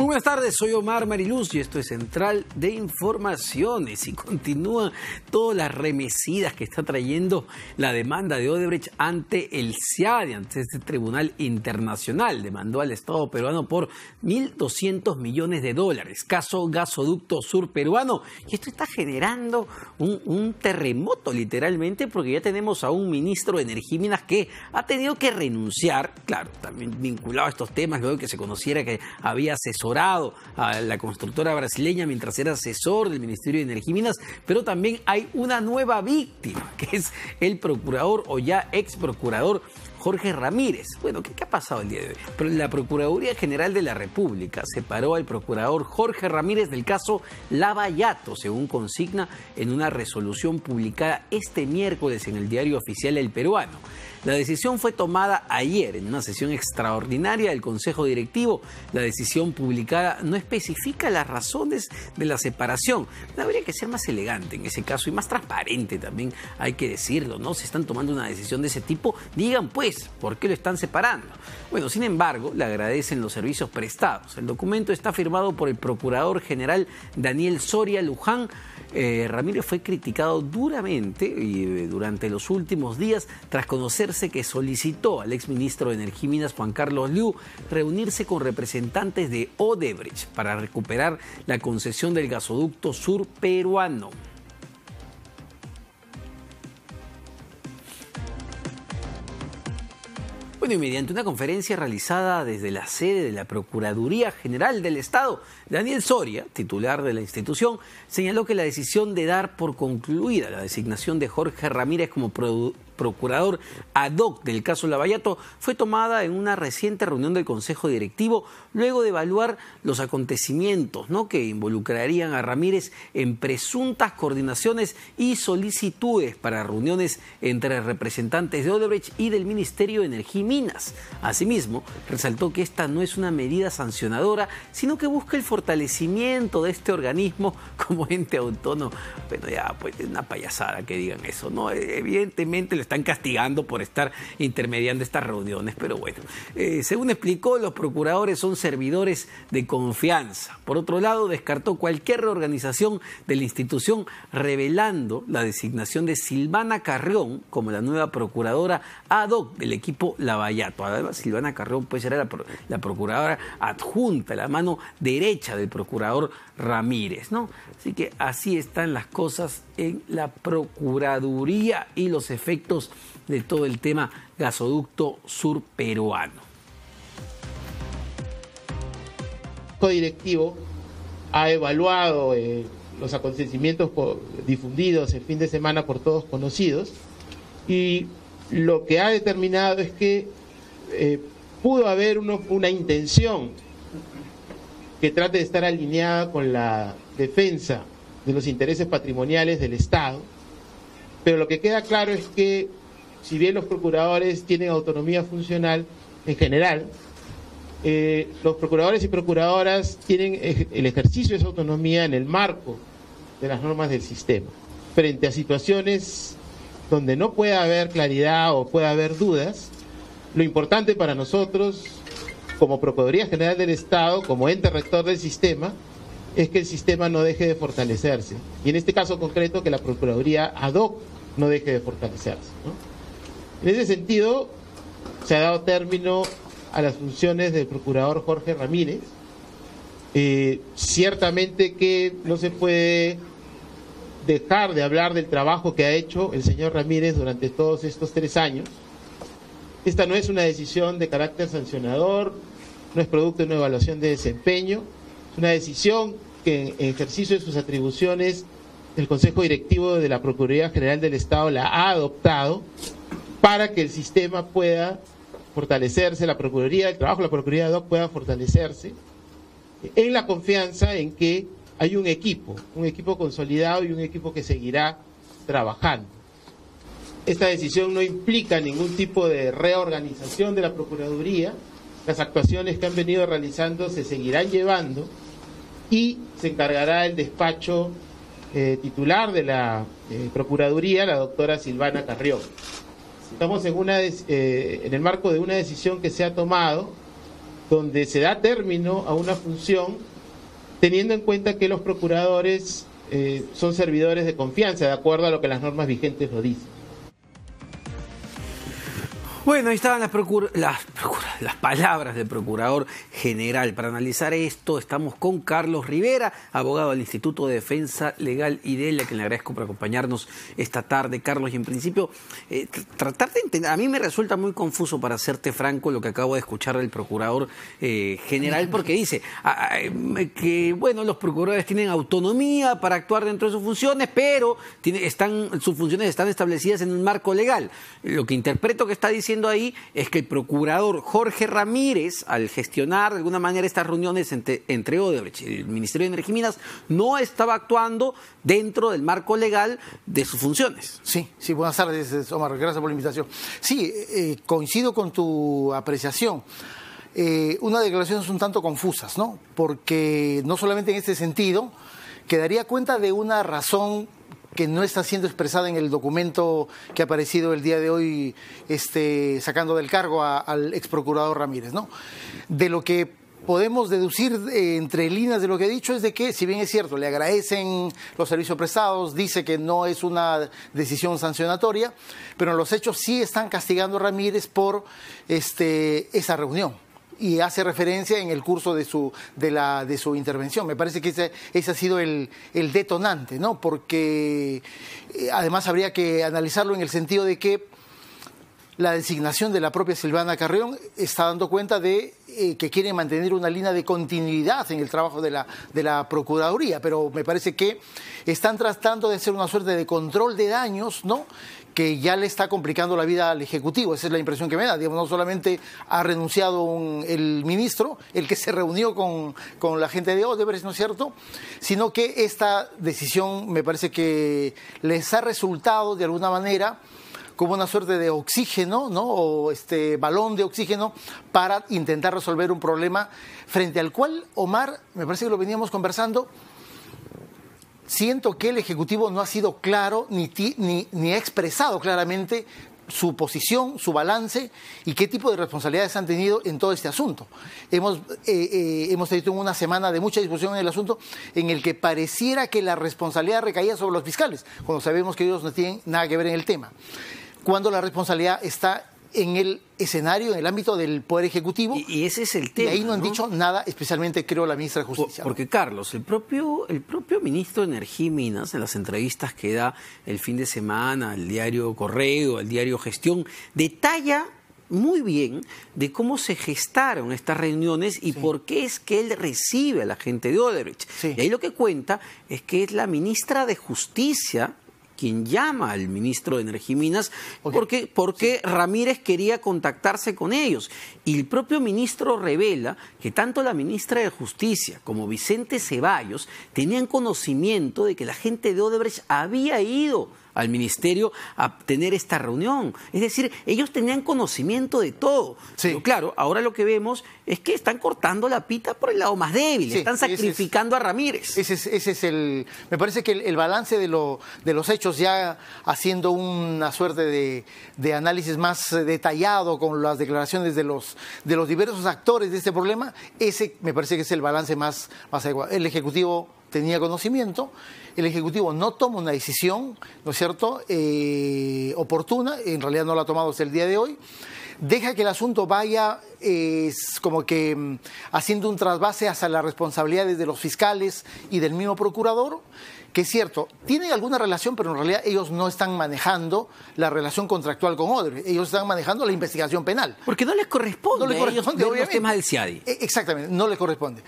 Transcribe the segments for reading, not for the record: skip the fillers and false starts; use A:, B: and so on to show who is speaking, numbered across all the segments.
A: Muy buenas tardes, soy Omar Mariluz y esto es Central de Informaciones. Y continúan todas las remesidas que está trayendo la demanda de Odebrecht ante el CIADI, ante este tribunal internacional. Demandó al Estado peruano por $1.200 millones. Caso Gasoducto Sur peruano. Y esto está generando un terremoto literalmente, porque ya tenemos a un ministro de Energía y Minas que ha tenido que renunciar, claro, también vinculado a estos temas, luego que se conociera que había asesorado a la constructora brasileña mientras era asesor del Ministerio de Energía y Minas, pero también hay una nueva víctima, que es el procurador o ya ex procurador Jorge Ramírez. Bueno, ¿qué ha pasado el día de hoy? Pero la Procuraduría General de la República separó al procurador Jorge Ramírez del caso Lavallato, según consigna en una resolución publicada este miércoles en el Diario Oficial El Peruano. La decisión fue tomada ayer en una sesión extraordinaria del Consejo Directivo. La decisión publicada no especifica las razones de la separación. Habría que ser más elegante en ese caso y más transparente también, hay que decirlo, ¿no? Si están tomando una decisión de ese tipo, digan pues, ¿por qué lo están separando? Bueno, sin embargo, le agradecen los servicios prestados. El documento está firmado por el Procurador General Daniel Soria Luján. Ramírez fue criticado duramente y durante los últimos días tras conocerse que solicitó al exministro de Energía y Minas, Juan Carlos Liu, reunirse con representantes de Odebrecht para recuperar la concesión del gasoducto sur peruano. Bueno, y mediante una conferencia realizada desde la sede de la Procuraduría General del Estado, Daniel Soria, titular de la institución, señaló que la decisión de dar por concluida la designación de Jorge Ramírez como procurador ad hoc del caso Lavallato fue tomada en una reciente reunión del Consejo Directivo luego de evaluar los acontecimientos, ¿no?, que involucrarían a Ramírez en presuntas coordinaciones y solicitudes para reuniones entre representantes de Odebrecht y del Ministerio de Energía y Minas. Asimismo, resaltó que esta no es una medida sancionadora, sino que busca el fortalecimiento de este organismo como ente autónomo. Bueno, ya, pues es una payasada que digan eso, ¿no? Evidentemente lo están castigando por estar intermediando estas reuniones, pero bueno, según explicó, los procuradores son servidores de confianza. Por otro lado, descartó cualquier reorganización de la institución, revelando la designación de Silvana Carrión como la nueva procuradora ad hoc del equipo Lavallato. Además, Silvana Carrión pues será la procuradora adjunta, la mano derecha del procurador Ramírez, ¿no? Así que así están las cosas en la Procuraduría y los efectos de todo el tema gasoducto sur peruano.
B: El directivo ha evaluado los acontecimientos difundidos el fin de semana por todos conocidos, y lo que ha determinado es que pudo haber una intención que trate de estar alineada con la defensa de los intereses patrimoniales del Estado, pero lo que queda claro es que, si bien los procuradores tienen autonomía funcional en general, los procuradores y procuradoras tienen el ejercicio de esa autonomía en el marco de las normas del sistema. Frente a situaciones donde no puede haber claridad o puede haber dudas, lo importante para nosotros, como Procuraduría General del Estado, como ente rector del sistema, es que el sistema no deje de fortalecerse. Y en este caso concreto, que la Procuraduría ad hoc no deje de fortalecerse, ¿no? En ese sentido, se ha dado término a las funciones del procurador Jorge Ramírez. Ciertamente que no se puede dejar de hablar del trabajo que ha hecho el señor Ramírez durante todos estos 3 años. Esta no es una decisión de carácter sancionador, no es producto de una evaluación de desempeño, es una decisión que en ejercicio de sus atribuciones el Consejo Directivo de la Procuraduría General del Estado la ha adoptado para que el sistema pueda fortalecerse, la Procuraduría del Trabajo, la Procuraduría ad hoc pueda fortalecerse en la confianza en que hay un equipo consolidado y un equipo que seguirá trabajando. Esta decisión no implica ningún tipo de reorganización de la Procuraduría. Las actuaciones que han venido realizando se seguirán llevando y se encargará el despacho titular de la Procuraduría, la doctora Silvana Carrión. Estamos en el marco de una decisión que se ha tomado donde se da término a una función teniendo en cuenta que los procuradores son servidores de confianza, de acuerdo a lo que las normas vigentes lo dicen.
A: Bueno, ahí estaban las palabras del Procurador General. Para analizar esto estamos con Carlos Rivera, abogado del Instituto de Defensa Legal IDELA, a quien le agradezco por acompañarnos esta tarde. Carlos, y en principio, tratar de entender, a mí me resulta muy confuso, para serte franco, lo que acabo de escuchar del Procurador General, porque dice que, bueno, los procuradores tienen autonomía para actuar dentro de sus funciones, pero sus funciones están establecidas en un marco legal. Lo que interpreto que está diciendo ahí es que el procurador Jorge Ramírez, al gestionar de alguna manera estas reuniones entre Odebrecht y el Ministerio de Energía y Minas, no estaba actuando dentro del marco legal de sus funciones.
C: Sí, buenas tardes, Omar, gracias por la invitación. Sí, coincido con tu apreciación. Unas declaraciones un tanto confusas, ¿no? Porque no solamente en este sentido, que daría cuenta de una razón que no está siendo expresada en el documento que ha aparecido el día de hoy, sacando del cargo al ex procurador Ramírez, ¿no? De lo que podemos deducir entre líneas de lo que ha dicho es de que, si bien es cierto, le agradecen los servicios prestados, dice que no es una decisión sancionatoria, pero en los hechos sí están castigando a Ramírez por esa reunión. Y hace referencia en el curso de su intervención. Me parece que ese ha sido el detonante, ¿no? Porque además habría que analizarlo en el sentido de que la designación de la propia Silvana Carrión está dando cuenta de que quieren mantener una línea de continuidad en el trabajo de la Procuraduría, pero me parece que están tratando de hacer una suerte de control de daños, ¿no?, que ya le está complicando la vida al Ejecutivo. Esa es la impresión que me da. Digamos, no solamente ha renunciado el ministro, el que se reunió con la gente de Odebrecht, ¿no es cierto?, sino que esta decisión me parece que les ha resultado de alguna manera como una suerte de oxígeno, ¿no?, o balón de oxígeno para intentar resolver un problema frente al cual, Omar, me parece que lo veníamos conversando, siento que el Ejecutivo no ha sido claro ni ha expresado claramente su posición, su balance y qué tipo de responsabilidades han tenido en todo este asunto. Hemos tenido una semana de mucha discusión en el asunto en el que pareciera que la responsabilidad recaía sobre los fiscales, cuando sabemos que ellos no tienen nada que ver en el tema. Cuando la responsabilidad está en el escenario, en el ámbito del Poder Ejecutivo.
A: Y ese es el tema.
C: Y ahí no han dicho nada, especialmente creo la ministra de Justicia.
A: Porque, Carlos, el propio ministro de Energía y Minas, en las entrevistas que da el fin de semana al diario Correo, al diario Gestión, detalla muy bien de cómo se gestaron estas reuniones y por qué es que él recibe a la gente de Odebrecht. Sí. Y ahí lo que cuenta es que es la ministra de Justicia quien llama al ministro de Energía y Minas, porque Ramírez quería contactarse con ellos. Y el propio ministro revela que tanto la ministra de Justicia como Vicente Ceballos tenían conocimiento de que la gente de Odebrecht había ido al ministerio a tener esta reunión. Es decir, ellos tenían conocimiento de todo. Sí. Pero claro, ahora lo que vemos es que están cortando la pita por el lado más débil, están sacrificando a Ramírez.
C: Ese es me parece que el balance de los hechos, ya haciendo una suerte de análisis más detallado con las declaraciones de los diversos actores de este problema, ese me parece que es el balance más adecuado. El Ejecutivo tenía conocimiento, el Ejecutivo no toma una decisión, ¿no es cierto?, oportuna, en realidad no la ha tomado hasta el día de hoy, deja que el asunto vaya como que haciendo un trasvase hacia las responsabilidades de los fiscales y del mismo procurador, que es cierto, tienen alguna relación, pero en realidad ellos no están manejando la relación contractual con Odebrecht, ellos están manejando la investigación penal.
A: Porque no les corresponde, los temas del CIADI.
C: Exactamente, no les corresponde.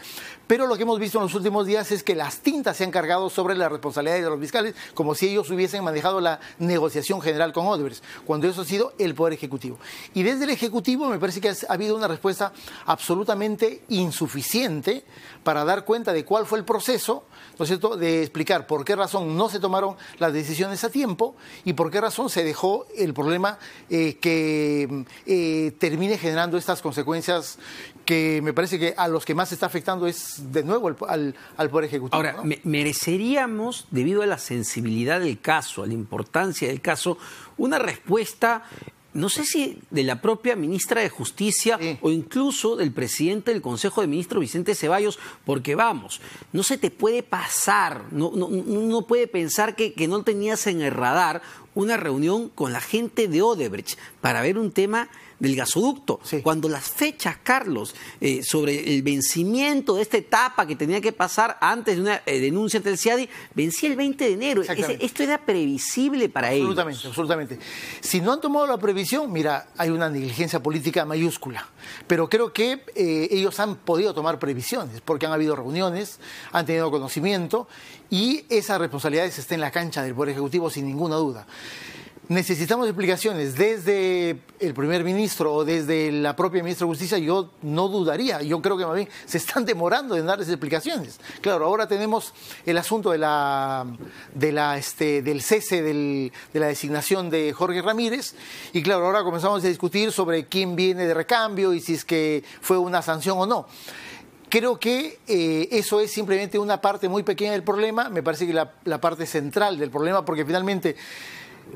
C: Pero lo que hemos visto en los últimos días es que las tintas se han cargado sobre la responsabilidad de los fiscales, como si ellos hubiesen manejado la negociación general con Odebrecht, cuando eso ha sido el Poder Ejecutivo. Y desde el Ejecutivo me parece que ha habido una respuesta absolutamente insuficiente para dar cuenta de cuál fue el proceso, ¿no es cierto?, de explicar por qué razón no se tomaron las decisiones a tiempo y por qué razón se dejó el problema que termine generando estas consecuencias que me parece que a los que más se está afectando es, de nuevo, al Poder Ejecutivo.
A: Ahora, ¿no? Mereceríamos, debido a la sensibilidad del caso, a la importancia del caso, una respuesta no sé si de la propia ministra de Justicia o incluso del presidente del Consejo de Ministros, Vicente Ceballos, porque vamos, no se te puede pasar, no puede pensar que no tenías en el radar una reunión con la gente de Odebrecht para ver un tema del gasoducto, cuando las fechas, Carlos, sobre el vencimiento de esta etapa que tenía que pasar antes de una denuncia ante el CIADI, vencía el 20 de enero. Esto era previsible para ellos.
C: Absolutamente. Si no han tomado la previsión, mira, hay una negligencia política mayúscula, pero creo que ellos han podido tomar previsiones, porque han habido reuniones, han tenido conocimiento, y esa responsabilidad está en la cancha del Poder Ejecutivo sin ninguna duda. Necesitamos explicaciones desde el primer ministro o desde la propia ministra de Justicia. Yo no dudaría, yo creo que más bien se están demorando en darles explicaciones. Claro, ahora tenemos el asunto del cese de la designación de Jorge Ramírez, y claro, ahora comenzamos a discutir sobre quién viene de recambio y si es que fue una sanción o no. Creo que eso es simplemente una parte muy pequeña del problema. Me parece que la parte central del problema, porque finalmente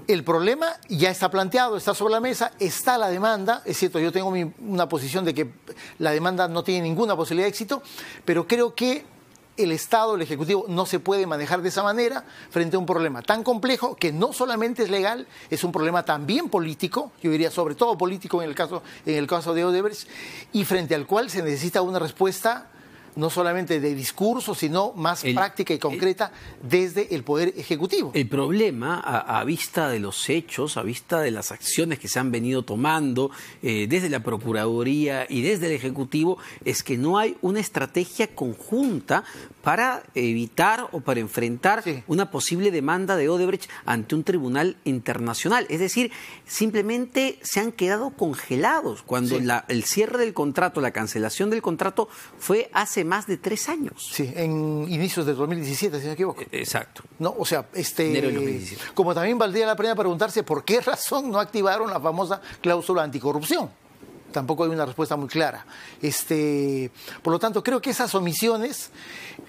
C: el problema ya está planteado, está sobre la mesa, está la demanda. Es cierto, yo tengo una posición de que la demanda no tiene ninguna posibilidad de éxito, pero creo que el Estado, el Ejecutivo, no se puede manejar de esa manera frente a un problema tan complejo que no solamente es legal, es un problema también político, yo diría sobre todo político en el caso de Odebrecht, y frente al cual se necesita una respuesta no solamente de discurso, sino más práctica y concreta desde el Poder Ejecutivo.
A: El problema, a vista de los hechos, a vista de las acciones que se han venido tomando desde la Procuraduría y desde el Ejecutivo, es que no hay una estrategia conjunta para evitar o para enfrentar una posible demanda de Odebrecht ante un tribunal internacional. Es decir, simplemente se han quedado congelados cuando el cierre del contrato, la cancelación del contrato fue hace más de 3 años.
C: Sí, en inicios de 2017, si no me equivoco.
A: Exacto.
C: No, o sea,
A: enero de 2017.
C: Como también valdría la pena preguntarse por qué razón no activaron la famosa cláusula anticorrupción. Tampoco hay una respuesta muy clara. Por lo tanto, creo que esas omisiones,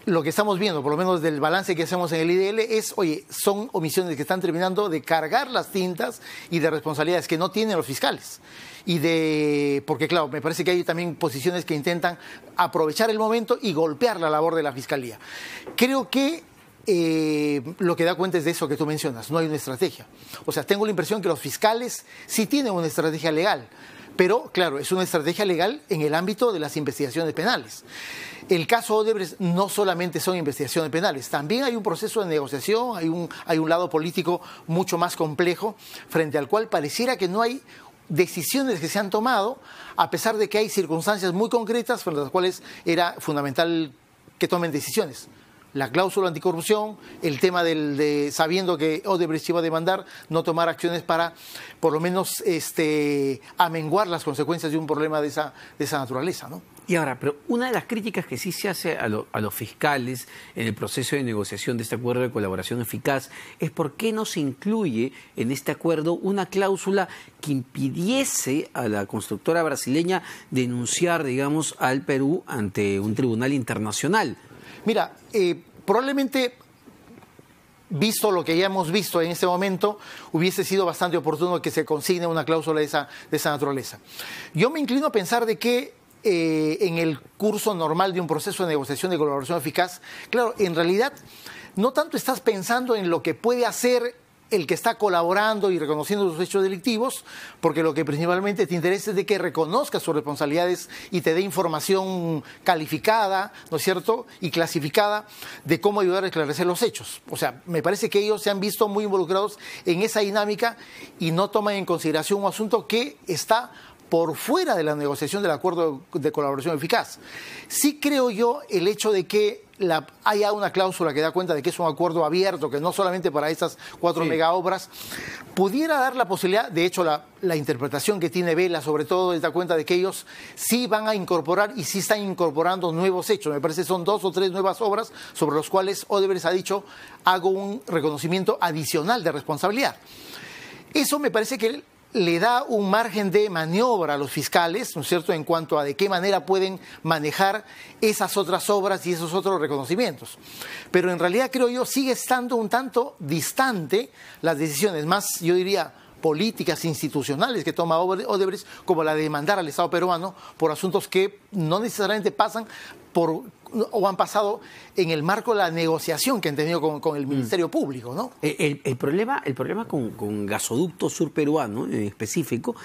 C: lo que estamos viendo, por lo menos del balance que hacemos en el IDL, son omisiones que están terminando de cargar las tintas y de responsabilidades que no tienen los fiscales. Porque claro, me parece que hay también posiciones que intentan aprovechar el momento y golpear la labor de la Fiscalía. Creo que lo que da cuenta es de eso que tú mencionas, no hay una estrategia. O sea, tengo la impresión que los fiscales sí tienen una estrategia legal, pero claro, es una estrategia legal en el ámbito de las investigaciones penales. El caso Odebrecht no solamente son investigaciones penales, también hay un proceso de negociación, hay un lado político mucho más complejo, frente al cual pareciera que no hay decisiones que se han tomado, a pesar de que hay circunstancias muy concretas frente a las cuales era fundamental que tomen decisiones. La cláusula anticorrupción, el tema de sabiendo que Odebrecht iba a demandar, no tomar acciones para, por lo menos, amenguar las consecuencias de un problema de esa naturaleza, ¿no?
A: Y ahora, pero una de las críticas que sí se hace a los fiscales en el proceso de negociación de este acuerdo de colaboración eficaz es por qué no se incluye en este acuerdo una cláusula que impidiese a la constructora brasileña denunciar, digamos, al Perú ante un tribunal internacional.
C: Mira, probablemente, visto lo que ya hemos visto en este momento, hubiese sido bastante oportuno que se consigne una cláusula de esa naturaleza. Yo me inclino a pensar de que en el curso normal de un proceso de negociación de colaboración eficaz, claro, en realidad no tanto estás pensando en lo que puede hacer el que está colaborando y reconociendo sus hechos delictivos, porque lo que principalmente te interesa es de que reconozca sus responsabilidades y te dé información calificada, ¿no es cierto?, y clasificada de cómo ayudar a esclarecer los hechos. O sea, me parece que ellos se han visto muy involucrados en esa dinámica y no toman en consideración un asunto que está por fuera de la negociación del acuerdo de colaboración eficaz. Sí creo yo el hecho de que haya una cláusula que da cuenta de que es un acuerdo abierto, que no solamente para esas 4 megaobras, pudiera dar la posibilidad, de hecho la interpretación que tiene Vela sobre todo da cuenta de que ellos sí van a incorporar y sí están incorporando nuevos hechos. Me parece que son 2 o 3 nuevas obras sobre las cuales Odebrecht ha dicho, hago un reconocimiento adicional de responsabilidad. Eso me parece que le da un margen de maniobra a los fiscales, ¿no es cierto?, en cuanto a de qué manera pueden manejar esas otras obras y esos otros reconocimientos. Pero en realidad, creo yo, sigue estando un tanto distante las decisiones, más, yo diría, políticas institucionales que toma Odebrecht, como la de demandar al Estado peruano por asuntos que no necesariamente pasan por o han pasado en el marco de la negociación que han tenido con el Ministerio Público, ¿no?
A: El problema con Gasoducto Sur Peruano en específico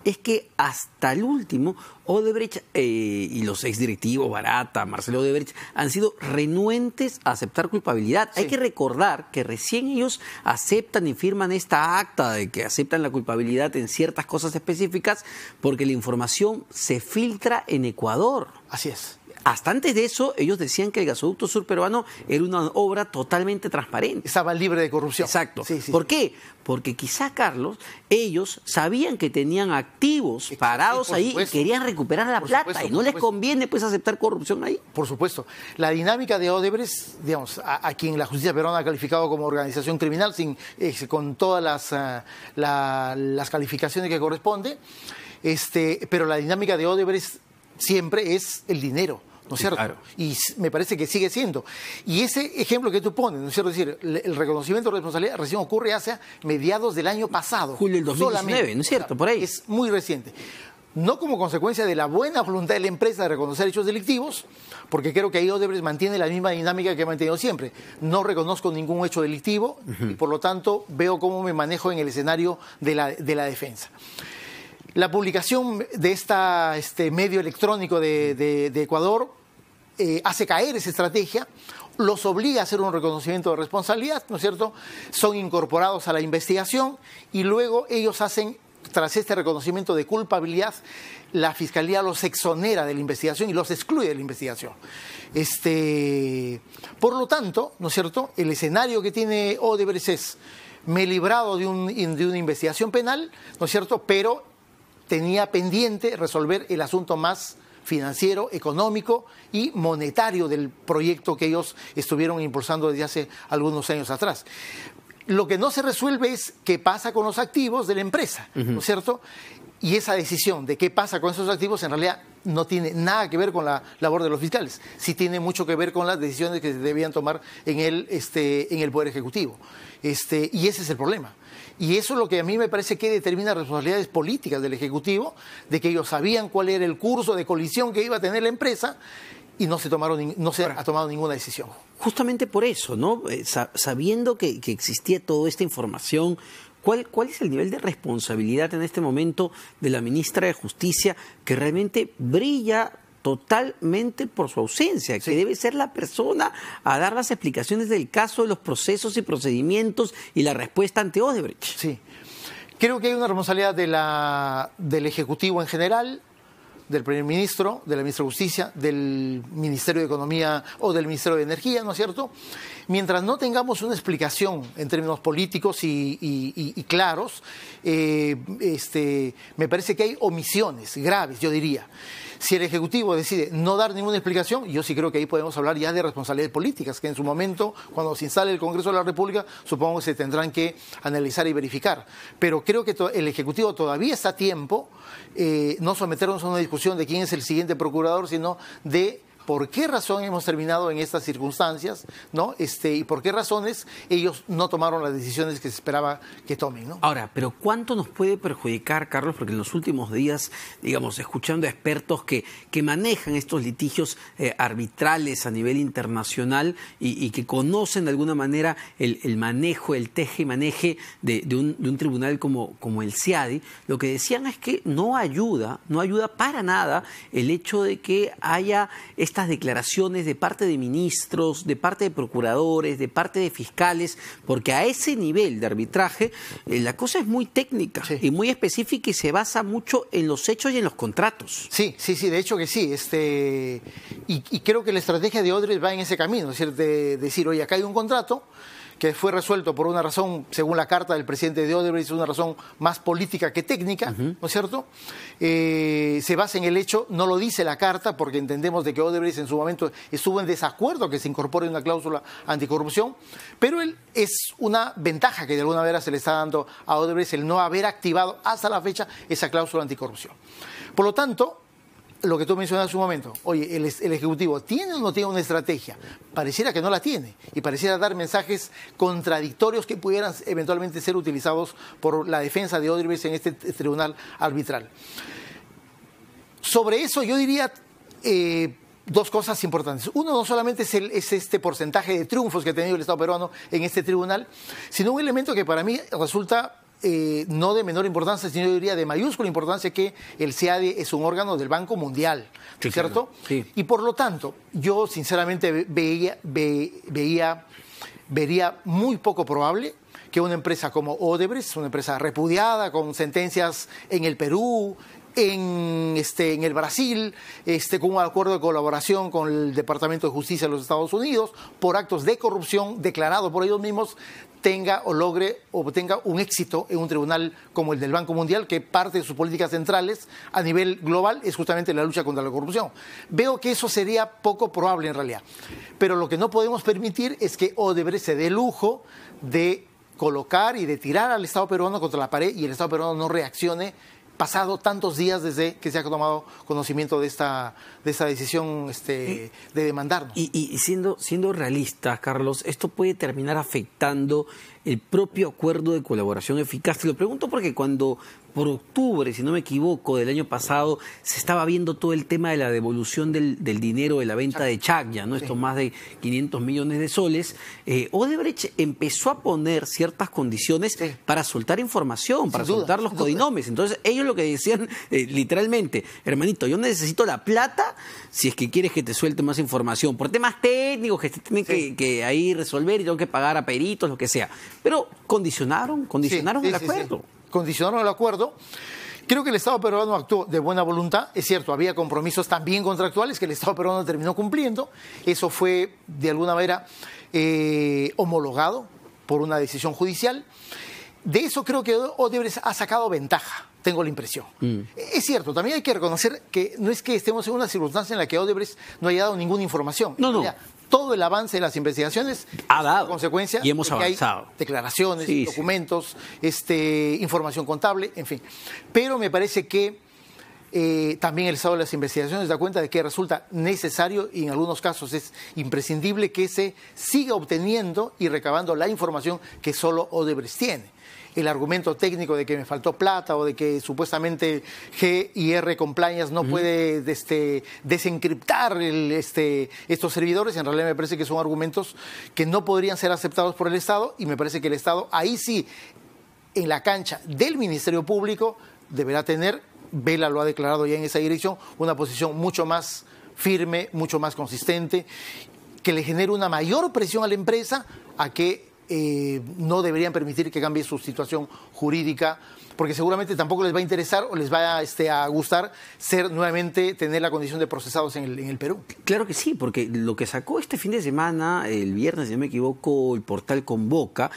A: es que hasta el último Odebrecht y los exdirectivos Barata, Marcelo Odebrecht han sido renuentes a aceptar culpabilidad. Sí. Hay que recordar que recién ellos aceptan y firman esta acta de que aceptan la culpabilidad en ciertas cosas específicas porque la información se filtra en Ecuador.
C: Así es.
A: Hasta antes de eso, ellos decían que el gasoducto sur peruano era una obra totalmente transparente.
C: Estaba libre de corrupción.
A: Exacto. Sí, sí, ¿por qué? Porque quizá, Carlos, ellos sabían que tenían activos parados ahí y querían recuperar la plata y no les conviene pues aceptar corrupción ahí.
C: Por supuesto. La dinámica de Odebrecht, digamos, a quien la justicia peruana ha calificado como organización criminal con todas las calificaciones que corresponde, pero la dinámica de Odebrecht siempre es el dinero. ¿No es cierto? Claro. Y me parece que sigue siendo. Y ese ejemplo que tú pones, ¿no es cierto? Es decir, el reconocimiento de responsabilidad recién ocurre hacia mediados del año pasado.
A: Julio del 2019, ¿no es cierto? Por ahí.
C: Es muy reciente. No como consecuencia de la buena voluntad de la empresa de reconocer hechos delictivos, porque creo que ahí Odebrecht mantiene la misma dinámica que ha mantenido siempre. No reconozco ningún hecho delictivo y por lo tanto veo cómo me manejo en el escenario de la defensa. La publicación de este medio electrónico de Ecuador hace caer esa estrategia, los obliga a hacer un reconocimiento de responsabilidad, ¿no es cierto? Son incorporados a la investigación y luego ellos hacen, tras este reconocimiento de culpabilidad, la Fiscalía los exonera de la investigación y los excluye de la investigación. Por lo tanto, ¿no es cierto?, el escenario que tiene Odebrecht es: me he librado de una investigación penal, ¿no es cierto?, pero tenía pendiente resolver el asunto más financiero, económico y monetario del proyecto que ellos estuvieron impulsando desde hace algunos años atrás. Lo que no se resuelve es qué pasa con los activos de la empresa, ¿no es cierto? Y esa decisión de qué pasa con esos activos en realidad no tiene nada que ver con la labor de los fiscales, sí tiene mucho que ver con las decisiones que se debían tomar en el Poder Ejecutivo. Y ese es el problema. Y eso es lo que a mí me parece que determina responsabilidades políticas del Ejecutivo, de que ellos sabían cuál era el curso de colisión que iba a tener la empresa y no se ha tomado ninguna decisión.
A: Justamente por eso, ¿no? Sabiendo que existía toda esta información, ¿cuál es el nivel de responsabilidad en este momento de la ministra de Justicia, que realmente brilla totalmente por su ausencia, que debe ser la persona a dar las explicaciones del caso, de los procesos y procedimientos y la respuesta ante Odebrecht?
C: Sí, creo que hay una responsabilidad del Ejecutivo en general, del primer ministro, de la ministra de Justicia, del Ministerio de Economía o del Ministerio de Energía, ¿no es cierto? Mientras no tengamos una explicación en términos políticos y claros, me parece que hay omisiones graves, yo diría. Si el Ejecutivo decide no dar ninguna explicación, yo sí creo que ahí podemos hablar ya de responsabilidades políticas, que en su momento, cuando se instale el Congreso de la República, supongo que se tendrán que analizar y verificar. Pero creo que el Ejecutivo todavía está a tiempo, no someternos a una discusión de quién es el siguiente procurador, sino de por qué razón hemos terminado en estas circunstancias, ¿no? Y por qué razones ellos no tomaron las decisiones que se esperaba que tomen, ¿no?
A: Ahora, pero ¿cuánto nos puede perjudicar, Carlos? Porque en los últimos días, digamos, escuchando a expertos que manejan estos litigios arbitrales a nivel internacional y que conocen de alguna manera el manejo, el teje y maneje de un tribunal como el CIADI, lo que decían es que no ayuda para nada el hecho de que haya estas declaraciones de parte de ministros, de parte de procuradores, de parte de fiscales, porque a ese nivel de arbitraje la cosa es muy técnica y muy específica y se basa mucho en los hechos y en los contratos.
C: Sí, de hecho que sí. Y creo que la estrategia de Odebrecht va en ese camino, es decir, de decir, oye, acá hay un contrato que fue resuelto por una razón, según la carta del presidente de Odebrecht, una razón más política que técnica, ¿no es cierto? Se basa en el hecho, no lo dice la carta, porque entendemos de que Odebrecht en su momento estuvo en desacuerdo que se incorpore una cláusula anticorrupción, pero es una ventaja que de alguna manera se le está dando a Odebrecht el no haber activado hasta la fecha esa cláusula anticorrupción. Por lo tanto, lo que tú mencionas hace un momento, oye, el Ejecutivo ¿tiene o no tiene una estrategia? Pareciera que no la tiene y pareciera dar mensajes contradictorios que pudieran eventualmente ser utilizados por la defensa de Odebrecht en este tribunal arbitral. Sobre eso yo diría dos cosas importantes. Uno, no solamente es este porcentaje de triunfos que ha tenido el Estado peruano en este tribunal, sino un elemento que para mí resulta no de menor importancia, sino yo diría de mayúscula importancia, que el CIADI es un órgano del Banco Mundial, sí, ¿cierto? Claro. Sí. Y por lo tanto, yo sinceramente vería muy poco probable que una empresa como Odebrecht, una empresa repudiada, con sentencias en el Perú, en el Brasil, con un acuerdo de colaboración con el Departamento de Justicia de los Estados Unidos, por actos de corrupción declarados por ellos mismos, tenga o logre o obtenga un éxito en un tribunal como el del Banco Mundial, que parte de sus políticas centrales a nivel global es justamente la lucha contra la corrupción. Veo que eso sería poco probable en realidad. Pero lo que no podemos permitir es que Odebrecht se dé el lujo de colocar y de tirar al Estado peruano contra la pared y el Estado peruano no reaccione pasado tantos días desde que se ha tomado conocimiento de esta decisión de demandarnos.
A: Y siendo realistas, Carlos, esto puede terminar afectando el propio acuerdo de colaboración eficaz. Te lo pregunto porque cuando por octubre, si no me equivoco, del año pasado, se estaba viendo todo el tema de la devolución del dinero de la venta de Chacya, ¿no? Sí. Estos más de 500 millones de soles. Odebrecht empezó a poner ciertas condiciones para soltar información, para soltar los codinomes. Entonces, ellos lo que decían literalmente, hermanito, yo necesito la plata si es que quieres que te suelte más información. Por temas técnicos que se tienen que ahí resolver y tengo que pagar a peritos, lo que sea. Pero condicionaron el acuerdo.
C: Sí. Condicionaron el acuerdo. Creo que el Estado peruano actuó de buena voluntad. Es cierto, había compromisos también contractuales que el Estado peruano terminó cumpliendo. Eso fue, de alguna manera, homologado por una decisión judicial. De eso creo que Odebrecht ha sacado ventaja, tengo la impresión. Es cierto, también hay que reconocer que no es que estemos en una circunstancia en la que Odebrecht no haya dado ninguna información.
A: No.
C: Todo el avance de las investigaciones
A: ha dado
C: consecuencia
A: y hemos avanzado.
C: Hay declaraciones, documentos, información contable, en fin. Pero me parece que también el estado de las investigaciones da cuenta de que resulta necesario y en algunos casos es imprescindible que se siga obteniendo y recabando la información que solo Odebrecht tiene. El argumento técnico de que me faltó plata o de que supuestamente GIR Compliance no puede desencriptar estos servidores, en realidad me parece que son argumentos que no podrían ser aceptados por el Estado y me parece que el Estado ahí sí, en la cancha del Ministerio Público, deberá tener, Vela lo ha declarado ya en esa dirección, una posición mucho más firme, mucho más consistente, que le genere una mayor presión a la empresa a que no deberían permitir que cambie su situación jurídica, porque seguramente tampoco les va a interesar o les va a gustar tener la condición de procesados en el Perú.
A: Claro que sí, porque lo que sacó este fin de semana, el viernes, si no me equivoco, el portal Convoca,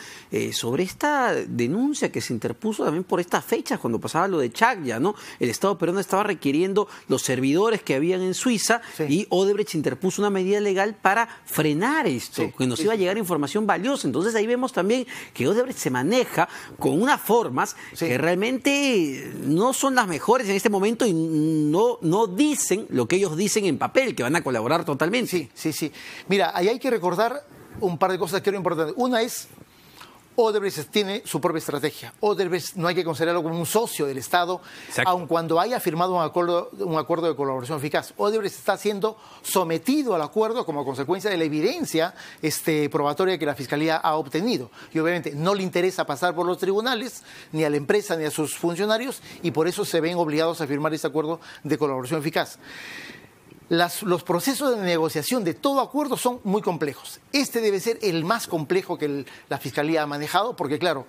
A: sobre esta denuncia que se interpuso también por estas fechas, cuando pasaba lo de Chacya, ¿no? El Estado peruano estaba requiriendo los servidores que habían en Suiza y Odebrecht interpuso una medida legal para frenar esto, que nos iba a llegar información valiosa. Entonces ahí vemos también que Odebrecht se maneja con unas formas que realmente no son las mejores en este momento y no dicen lo que ellos dicen en papel, que van a colaborar totalmente.
C: Sí. Mira, ahí hay que recordar un par de cosas que eran importantes. Una es, Odebrecht tiene su propia estrategia. Odebrecht no hay que considerarlo como un socio del Estado, aun cuando haya firmado un acuerdo de colaboración eficaz. Odebrecht está siendo sometido al acuerdo como consecuencia de la evidencia probatoria que la Fiscalía ha obtenido. Y obviamente no le interesa pasar por los tribunales, ni a la empresa, ni a sus funcionarios, y por eso se ven obligados a firmar este acuerdo de colaboración eficaz. Los procesos de negociación de todo acuerdo son muy complejos. Este debe ser el más complejo que la Fiscalía ha manejado, porque claro,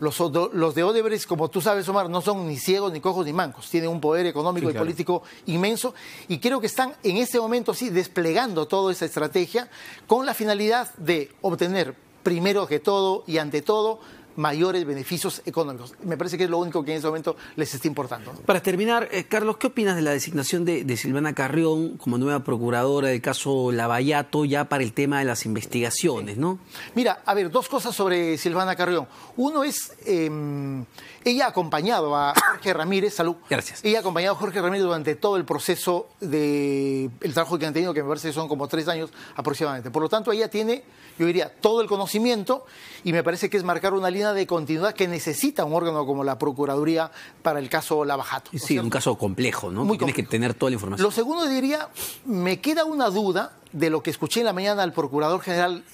C: los de Odebrecht, como tú sabes, Omar, no son ni ciegos, ni cojos, ni mancos. Tienen un poder económico y político inmenso y creo que están en este momento desplegando toda esa estrategia con la finalidad de obtener, primero que todo y ante todo, mayores beneficios económicos. Me parece que es lo único que en ese momento les está importando, ¿no?
A: Para terminar, Carlos, ¿qué opinas de la designación de Silvana Carrión como nueva procuradora del caso Lavallato ya para el tema de las investigaciones, ¿no?
C: Mira, a ver, dos cosas sobre Silvana Carrión. Uno es, ella ha acompañado a Jorge Ramírez, salud.
A: Gracias.
C: Ella ha acompañado a Jorge Ramírez durante todo el proceso del trabajo que han tenido, que me parece que son como 3 años aproximadamente. Por lo tanto, ella tiene, yo diría, todo el conocimiento y me parece que es marcar una línea de continuidad que necesita un órgano como la Procuraduría para el caso Lavallato. ¿No?
A: Sí, un caso complejo, ¿no?
C: Muy
A: Tienes que tener toda la información.
C: Lo segundo diría, me queda una duda de lo que escuché en la mañana al Procurador General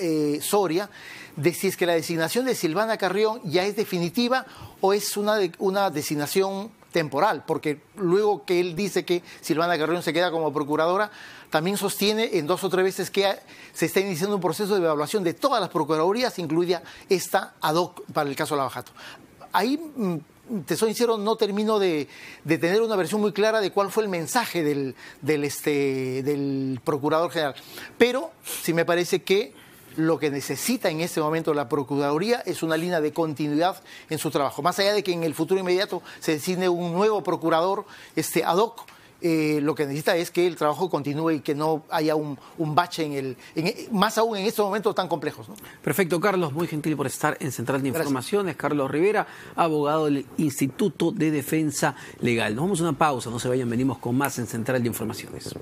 C: Soria, de si es que la designación de Silvana Carrión ya es definitiva o es una designación temporal, porque luego que él dice que Silvana Carrión se queda como procuradora, también sostiene en 2 o 3 veces que se está iniciando un proceso de evaluación de todas las procuradurías, incluida esta ad hoc para el caso Lavallato. Ahí, te soy sincero, no termino de tener una versión muy clara de cuál fue el mensaje del Procurador General. Pero sí me parece que lo que necesita en este momento la Procuraduría es una línea de continuidad en su trabajo. Más allá de que en el futuro inmediato se designe un nuevo procurador ad hoc, lo que necesita es que el trabajo continúe y que no haya un bache más aún en estos momentos tan complejos, ¿no?
A: Perfecto, Carlos, muy gentil por estar en Central de Informaciones. Gracias. Carlos Rivera, abogado del Instituto de Defensa Legal. Nos vamos a una pausa, no se vayan, venimos con más en Central de Informaciones.